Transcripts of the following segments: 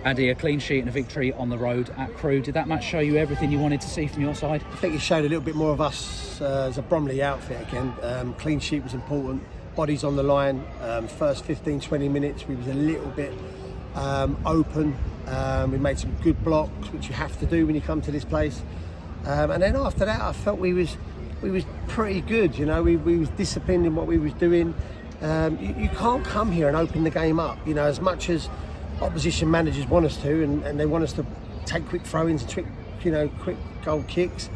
Andy, a clean sheet and a victory on the road at Crewe. Did that match show you everything you wanted to see from your side? I think it showed a little bit more of us as a Bromley outfit again. Clean sheet was important, bodies on the line. First 15-20 minutes we was a little bit open. We made some good blocks, which you have to do when you come to this place. And then after that, I felt we was pretty good. You know, we was disciplined in what we was doing. You can't come here and open the game up. You know, as much as opposition managers want us to, and they want us to take quick throw-ins and quick goal kicks.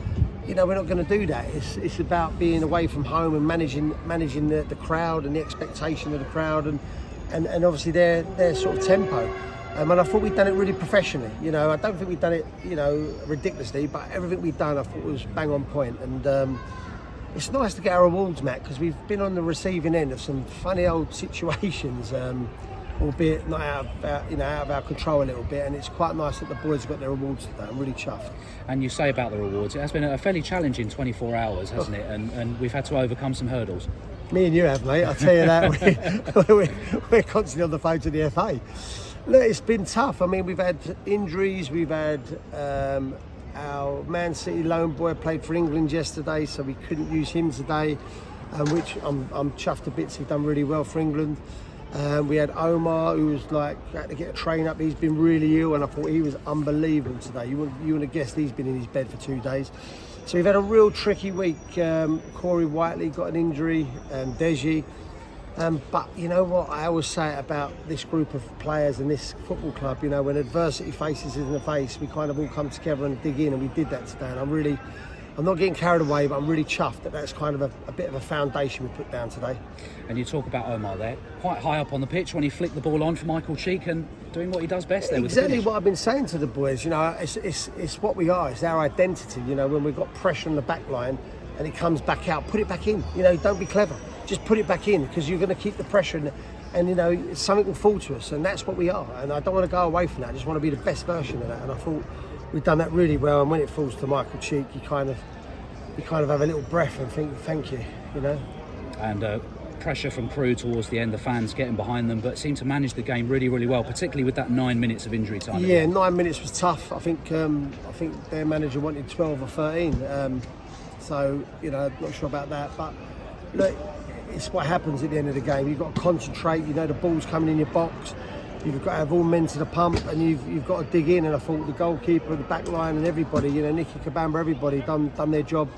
You know, we're not going to do that. It's about being away from home and managing the crowd and the expectation of the crowd and obviously their sort of tempo. And I thought we'd done it really professionally. You know, I don't think we'd done it, ridiculously, but everything we'd done I thought was bang on point. And it's nice to get our awards, Matt, because we've been on the receiving end of some funny old situations, albeit not out of our control a little bit. And it's quite nice that the boys got their awards today. I'm really chuffed. And you say about the rewards, it has been a fairly challenging 24 hours, hasn't it? And we've had to overcome some hurdles. Me and you have, mate. I tell you that. we're constantly on the phone to the FA. Look, it's been tough. I mean, we've had injuries. We've had our Man City loan boy played for England yesterday, so we couldn't use him today, which I'm chuffed to bits. He's done really well for England. We had Omar, who was had to get a train up. He's been really ill, and I thought he was unbelievable today. You wouldn't have guessed he's been in his bed for 2 days. So we've had a real tricky week. Corey Whiteley got an injury, Deji. But you know what, I always say about this group of players and this football club, you know, when adversity faces us in the face, we kind of all come together and dig in, and we did that today. And I'm not getting carried away, but I'm really chuffed that that's kind of a bit of a foundation we put down today. And you talk about Omar there, quite high up on the pitch when he flicked the ball on for Michael Cheek and doing what he does best there. Exactly what I've been saying to the boys, you know, it's what we are, it's our identity, you know, when we've got pressure on the back line and it comes back out, put it back in, you know, don't be clever. Just put it back in, because you're going to keep the pressure and you know, something will fall to us, and that's what we are. And I don't want to go away from that. I just want to be the best version of that. And I thought we've done that really well. And when it falls to Michael Cheek, you kind of have a little breath and think, thank you, you know. And pressure from Crewe towards the end, the fans getting behind them, but seemed to manage the game really, really well, particularly with that 9 minutes of injury time. Yeah, 9 minutes was tough. I think their manager wanted 12 or 13. So you know, not sure about that, but look. It's what happens at the end of the game. You've got to concentrate. You know, the ball's coming in your box. You've got to have all men to the pump, and you've got to dig in. And I thought the goalkeeper, the back line, and everybody, you know, Nicky Kabamba, everybody done their job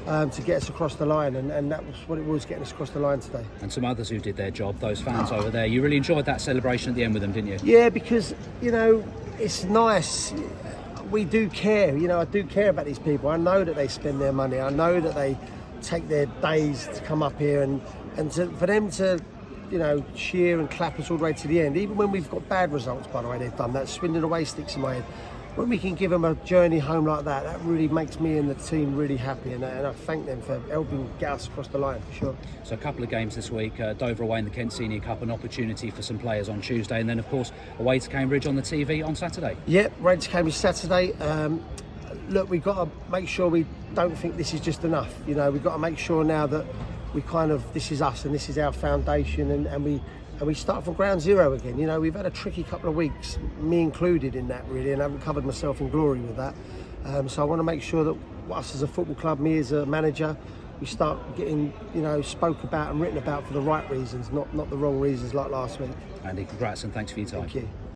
to get us across the line, and that was what it was, getting us across the line today. And some others who did their job, those fans over there. You really enjoyed that celebration at the end with them, didn't you? Yeah, because you know, it's nice. We do care. You know, I do care about these people. I know that they spend their money. I know that they take their days to come up here and for them to, you know, cheer and clap us all the way to the end, even when we've got bad results. By the way, they've done that. Swindon away sticks in my head. When we can give them a journey home like that, that really makes me and the team really happy, and I thank them for helping get us across the line, for sure. So a couple of games this week, Dover away in the Kent Senior Cup, an opportunity for some players on Tuesday, and then of course away to Cambridge on the TV on Saturday. Yeah, away to Cambridge Saturday. Look, we've got to make sure we don't think this is just enough. You know, we've got to make sure now that this is us and this is our foundation, and we start from ground zero again. You know, we've had a tricky couple of weeks, me included in that really, and I haven't covered myself in glory with that. So I want to make sure that us as a football club, me as a manager, we start getting, you know, spoke about and written about for the right reasons, not the wrong reasons like last week. Andy, congrats and thanks for your time. Thank you.